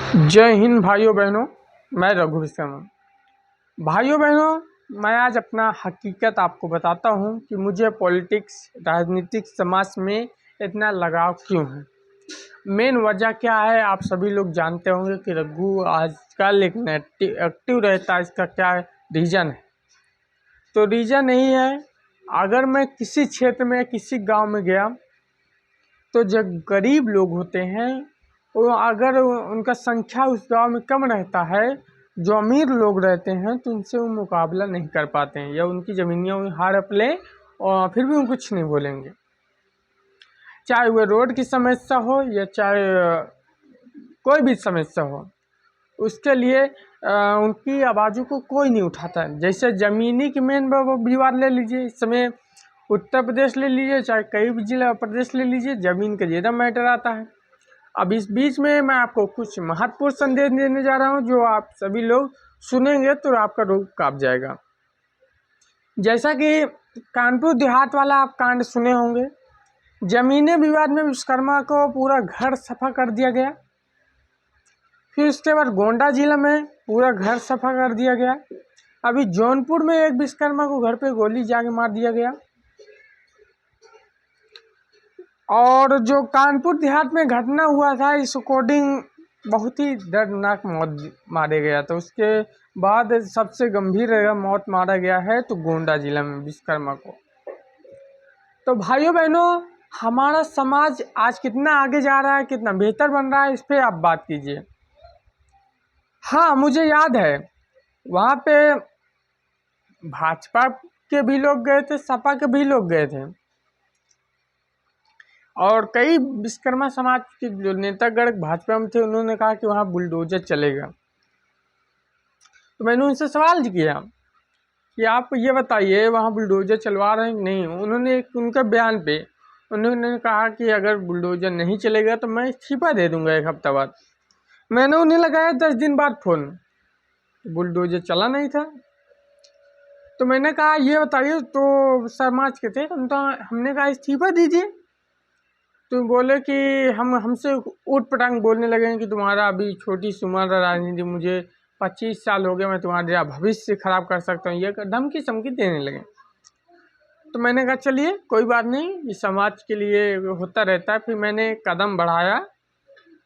जय हिंद भाइयों बहनों। मैं रघु शर्मा। भाइयों बहनों, मैं आज अपना हकीकत आपको बताता हूँ कि मुझे पॉलिटिक्स, राजनीतिक, समाज में इतना लगाव क्यों है। मेन वजह क्या है आप सभी लोग जानते होंगे कि रघु आजकल एक एक्टिव रहता है। इसका क्या रीज़न है? तो रीज़न यही है, अगर मैं किसी क्षेत्र में किसी गांव में गया तो जो गरीब लोग होते हैं वो अगर उनका संख्या उस गांव में कम रहता है, जो अमीर लोग रहते हैं तो उनसे वो मुकाबला नहीं कर पाते हैं या उनकी ज़मीनियाँ हड़प लें और फिर भी वो कुछ नहीं बोलेंगे। चाहे वह रोड की समस्या हो या चाहे कोई भी समस्या हो, उसके लिए उनकी आवाज़ों को कोई नहीं उठाता है। जैसे ज़मीनी की मेन विवाद ले लीजिए, इस समय उत्तर प्रदेश ले लीजिए, चाहे कई भी जिला प्रदेश ले लीजिए, ज़मीन का ज़्यादा मैटर आता है। अब इस बीच में मैं आपको कुछ महत्वपूर्ण संदेश देने जा रहा हूं, जो आप सभी लोग सुनेंगे तो आपका रूह कांप जाएगा। जैसा कि कानपुर देहात वाला आप कांड सुने होंगे, जमीनी विवाद में विश्वकर्मा को पूरा घर सफा कर दिया गया। फिर उसके बाद गोंडा जिला में पूरा घर सफा कर दिया गया। अभी जौनपुर में एक विश्वकर्मा को घर पे गोली जाके मार दिया गया। और जो कानपुर देहात में घटना हुआ था, इस अकॉर्डिंग बहुत ही दर्दनाक मौत मारे गया। तो उसके बाद सबसे गंभीर मौत मारा गया है तो गोंडा जिला में विश्वकर्मा को। तो भाइयों बहनों, हमारा समाज आज कितना आगे जा रहा है, कितना बेहतर बन रहा है, इस पर आप बात कीजिए। हाँ, मुझे याद है वहाँ पे भाजपा के भी लोग गए थे, सपा के भी लोग गए थे और कई विश्वकर्मा समाज के जो नेतागण भाजपा में थे उन्होंने कहा कि वहाँ बुलडोजर चलेगा। तो मैंने उनसे सवाल किया कि आप ये बताइए वहाँ बुलडोजर चलवा रहे हैं कि नहीं। उन्होंने उनके बयान पे उन्होंने कहा कि अगर बुलडोजर नहीं चलेगा तो मैं इस्तीफा दे दूंगा 1 हफ्ता बाद। मैंने उन्हें लगाया 10 दिन बाद फ़ोन, तो बुलडोजर चला नहीं था। तो मैंने कहा ये बताइए, तो समाज के थे, हमने कहा इस्तीफा दीजिए। तो बोले कि हमसे ऊट पटांग बोलने लगे कि तुम्हारा अभी छोटी सी उम्र राजनीति, मुझे 25 साल हो गए, मैं तुम्हारा भविष्य खराब कर सकता हूँ, ये धमकी समकी देने लगे। तो मैंने कहा चलिए कोई बात नहीं, इस समाज के लिए होता रहता है। फिर मैंने कदम बढ़ाया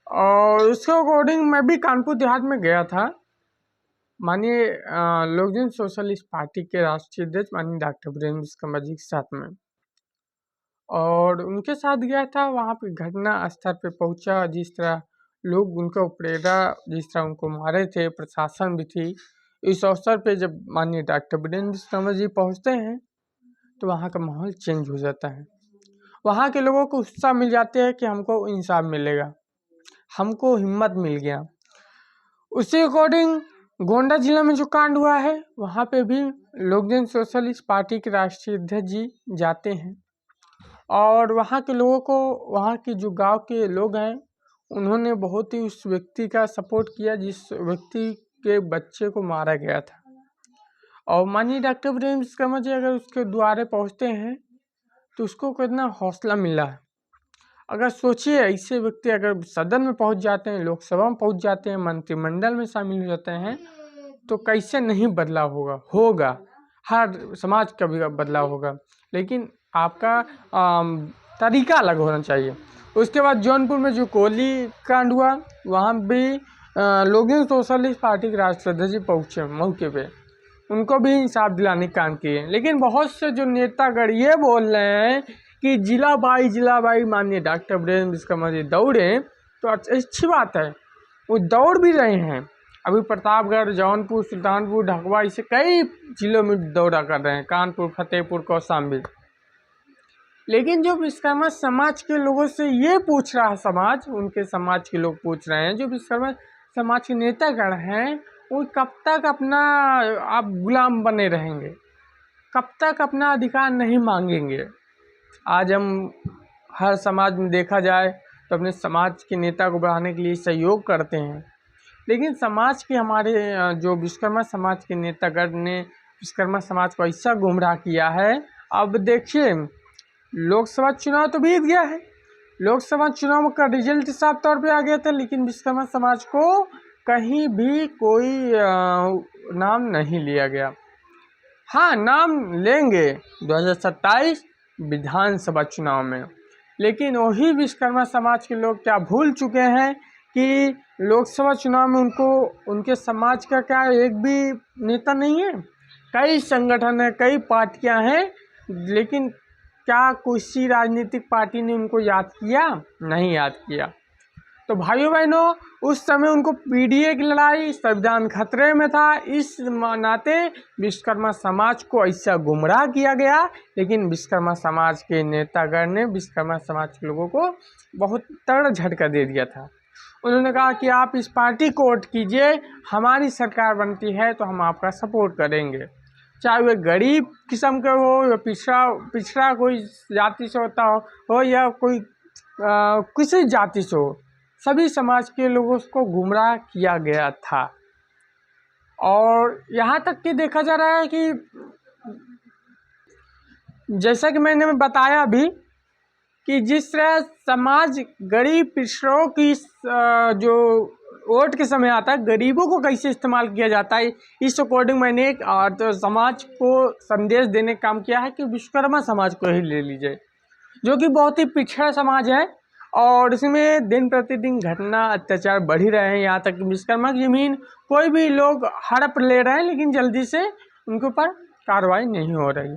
और उसके अकॉर्डिंग मैं भी कानपुर देहात में गया था। माननीय लोकजन सोशलिस्ट पार्टी के राष्ट्रीय अध्यक्ष माननीय डॉक्टर वीरेंद्र विश्वकर्मा जी के साथ में, और उनके साथ गया था। वहाँ पे घटना स्थल पे पहुँचा, जिस तरह लोग उनका प्रेरा, जिस तरह उनको मारे थे, प्रशासन भी थी। इस अवसर पे जब माननीय डॉक्टर वीरेंद्र विश्वकर्मा जी पहुँचते हैं तो वहाँ का माहौल चेंज हो जाता है। वहाँ के लोगों को उत्साह मिल जाते हैं कि हमको इंसाफ मिलेगा, हमको हिम्मत मिल गया। उसी अकॉर्डिंग गोंडा जिला में जो कांड हुआ है, वहाँ पे भी लोकजन सोशलिस्ट पार्टी के राष्ट्रीय अध्यक्ष जी जाते हैं और वहाँ के लोगों को, वहाँ के जो गांव के लोग हैं, उन्होंने बहुत ही उस व्यक्ति का सपोर्ट किया जिस व्यक्ति के बच्चे को मारा गया था। और माननीय डॉक्टर वीरेंद्र विश्वकर्मा जी अगर उसके द्वारे पहुँचते हैं तो उसको कितना हौसला मिला है। अगर सोचिए, ऐसे व्यक्ति अगर सदन में पहुँच जाते हैं, लोकसभा में पहुँच जाते हैं, मंत्रिमंडल में शामिल हो जाते हैं, तो कैसे नहीं बदलाव होगा। हर समाज का भी बदलाव होगा, लेकिन आपका तरीका अलग होना चाहिए। उसके बाद जौनपुर में जो कोहली कांड हुआ, वहाँ भी लोकजन सोशलिस्ट पार्टी के राष्ट्रीय अध्यक्ष जी पहुँचे मौके पे, उनको भी इंसाफ दिलाने का काम किए। लेकिन बहुत से जो नेतागण ये बोल रहे हैं कि जिला बाई माननीय डॉक्टर वीरेंद्र विश्वकर्मा जी दौड़े, तो अच्छी बात है, वो दौड़ भी रहे हैं। अभी प्रतापगढ़, जौनपुर, सुल्तानपुर, ढाका, इसे कई जिलों में दौरा कर रहे हैं, कानपुर, फतेहपुर, कौशाम्बी। लेकिन जो विश्वकर्मा समाज के लोगों से ये पूछ रहा है समाज, उनके समाज के लोग पूछ रहे हैं, जो विश्वकर्मा समाज के नेतागण हैं, वो कब तक अपना आप गुलाम बने रहेंगे, कब तक अपना अधिकार नहीं मांगेंगे। आज हम हर समाज में देखा जाए तो अपने समाज के नेता को बढ़ाने के लिए सहयोग करते हैं, लेकिन समाज के हमारे जो विश्वकर्मा समाज के नेतागण ने विश्वकर्मा समाज को ऐसा गुमराह किया है। अब देखिए, लोकसभा चुनाव तो बीत गया है, लोकसभा चुनाव का रिजल्ट साफ तौर पे आ गया था, लेकिन विश्वकर्मा समाज को कहीं भी कोई नाम नहीं लिया गया। हाँ, नाम लेंगे 2027 विधानसभा चुनाव में, लेकिन वही विश्वकर्मा समाज के लोग क्या भूल चुके हैं कि लोकसभा चुनाव में उनको उनके समाज का क्या एक भी नेता नहीं है। कई संगठन है, कई पार्टियां हैं, लेकिन क्या किसी राजनीतिक पार्टी ने उनको याद किया? नहीं याद किया। तो भाइयों बहनों, उस समय उनको पीडीए की लड़ाई, संविधान खतरे में था, इस नाते विश्वकर्मा समाज को ऐसा गुमराह किया गया। लेकिन विश्वकर्मा समाज के नेतागण ने विश्वकर्मा समाज के लोगों को बहुत तगड़ा झटका दे दिया था। उन्होंने कहा कि आप इस पार्टी को वोट कीजिए, हमारी सरकार बनती है तो हम आपका सपोर्ट करेंगे, चाहे वह गरीब किस्म के हो या पिछड़ा कोई जाति से होता हो या कोई किसी जाति से हो, सभी समाज के लोगों को गुमराह किया गया था। और यहाँ तक कि देखा जा रहा है कि जैसा कि मैंने बताया भी कि जिस तरह समाज गरीब पिछड़ों की जो वोट के समय आता है, गरीबों को कैसे इस्तेमाल किया जाता है, इस अकॉर्डिंग मैंने एक तो समाज को संदेश देने का काम किया है कि विश्वकर्मा समाज को ही ले लीजिए, जो कि बहुत ही पिछड़ा समाज है और इसमें दिन प्रतिदिन घटना अत्याचार बढ़ ही रहे हैं। यहाँ तक कि विश्वकर्मा की जमीन कोई भी लोग हड़प ले रहे हैं, लेकिन जल्दी से उनके ऊपर कार्रवाई नहीं हो रही।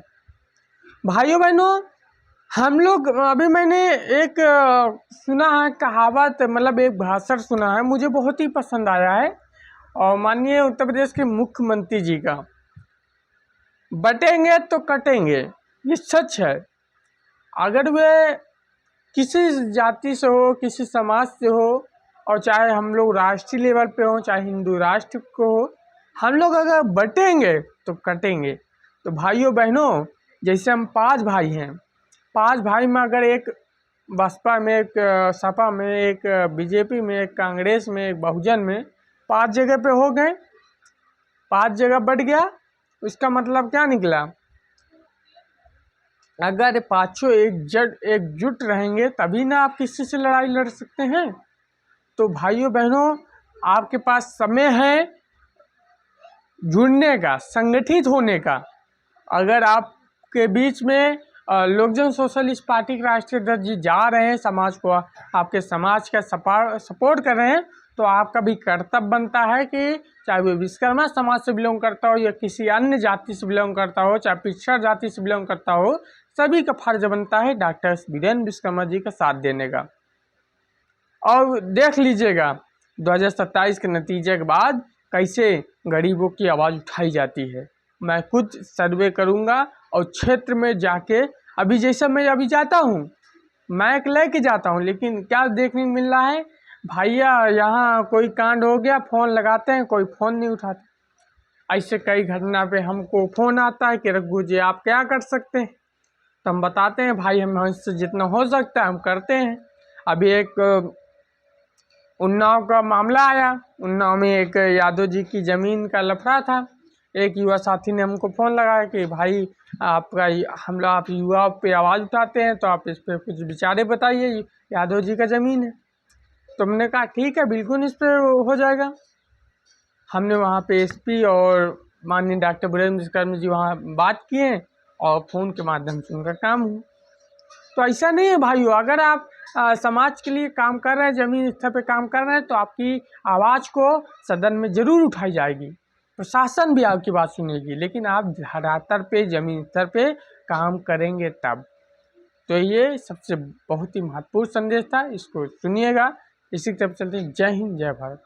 भाइयों बहनों, हम लोग अभी मैंने एक सुना है कहावत, मतलब एक भाषण सुना है, मुझे बहुत ही पसंद आया है, और माननीय उत्तर प्रदेश के मुख्यमंत्री जी का, बटेंगे तो कटेंगे, ये सच है। अगर वे किसी जाति से हो, किसी समाज से हो, और चाहे हम लोग राष्ट्रीय लेवल पे हो, चाहे हिंदू राष्ट्र को हो, हम लोग अगर बटेंगे तो कटेंगे। तो भाइयों बहनों, जैसे हम 5 भाई हैं, 5 भाई में अगर एक बसपा में, एक सपा में, एक बीजेपी में, एक कांग्रेस में, एक बहुजन में 5 जगह पे हो गए, 5 जगह बढ़ गया, इसका मतलब क्या निकला? अगर पाँचों एकजुट रहेंगे तभी ना आप किसी से लड़ाई लड़ सकते हैं। तो भाइयों बहनों, आपके पास समय है जुड़ने का, संगठित होने का। अगर आपके बीच में लोकजन सोशलिस्ट पार्टी के राष्ट्रीय अध्यक्ष जी जा रहे हैं, समाज को, आपके समाज का सपोर्ट कर रहे हैं, तो आपका भी कर्तव्य बनता है कि चाहे वो विश्वकर्मा समाज से बिलोंग करता हो या किसी अन्य जाति से बिलोंग करता हो, चाहे पिछड़ा जाति से बिलोंग करता हो, सभी का फर्ज बनता है डॉक्टर वीरेंद्र विश्वकर्मा जी का साथ देने का। और देख लीजिएगा 2027 के नतीजे के बाद कैसे गरीबों की आवाज़ उठाई जाती है। मैं खुद सर्वे करूंगा और क्षेत्र में जाके, अभी जैसा मैं अभी जाता हूँ, मैक लेके जाता हूँ, लेकिन क्या देखने को मिल रहा है, भैया यहाँ कोई कांड हो गया, फ़ोन लगाते हैं, कोई फ़ोन नहीं उठाते। ऐसे कई घटना पे हमको फ़ोन आता है कि रघु जी आप क्या कर सकते हैं, तो हम बताते हैं भाई हमसे जितना हो सकता है हम करते हैं। अभी एक उन्नाव का मामला आया, उन्नाव में एक यादव जी की ज़मीन का लफड़ा था। एक युवा साथी ने हमको फ़ोन लगाया कि भाई आपका हमला, आप युवा पे आवाज़ उठाते हैं तो आप इस पर कुछ विचारे बताइए, यादव जी का ज़मीन है। तो हमने कहा ठीक है, बिल्कुल इस पर हो जाएगा। हमने वहाँ पे एसपी और माननीय डॉक्टर वीरेंद्र विश्वकर्मा जी वहाँ बात किए और फ़ोन के माध्यम से उनका काम हुआ। तो ऐसा नहीं है भाइयों, अगर आप समाज के लिए काम कर रहे हैं, ज़मीन स्तर पे काम कर रहे हैं, तो आपकी आवाज़ को सदन में ज़रूर उठाई जाएगी, प्रशासन भी आपकी बात सुनेगी, लेकिन आप धरातल पे, ज़मीन स्तर पे काम करेंगे तब। तो ये सबसे बहुत ही महत्वपूर्ण संदेश था, इसको सुनिएगा। इसी तरफ चलते हैं। जय हिंद, जय भारत।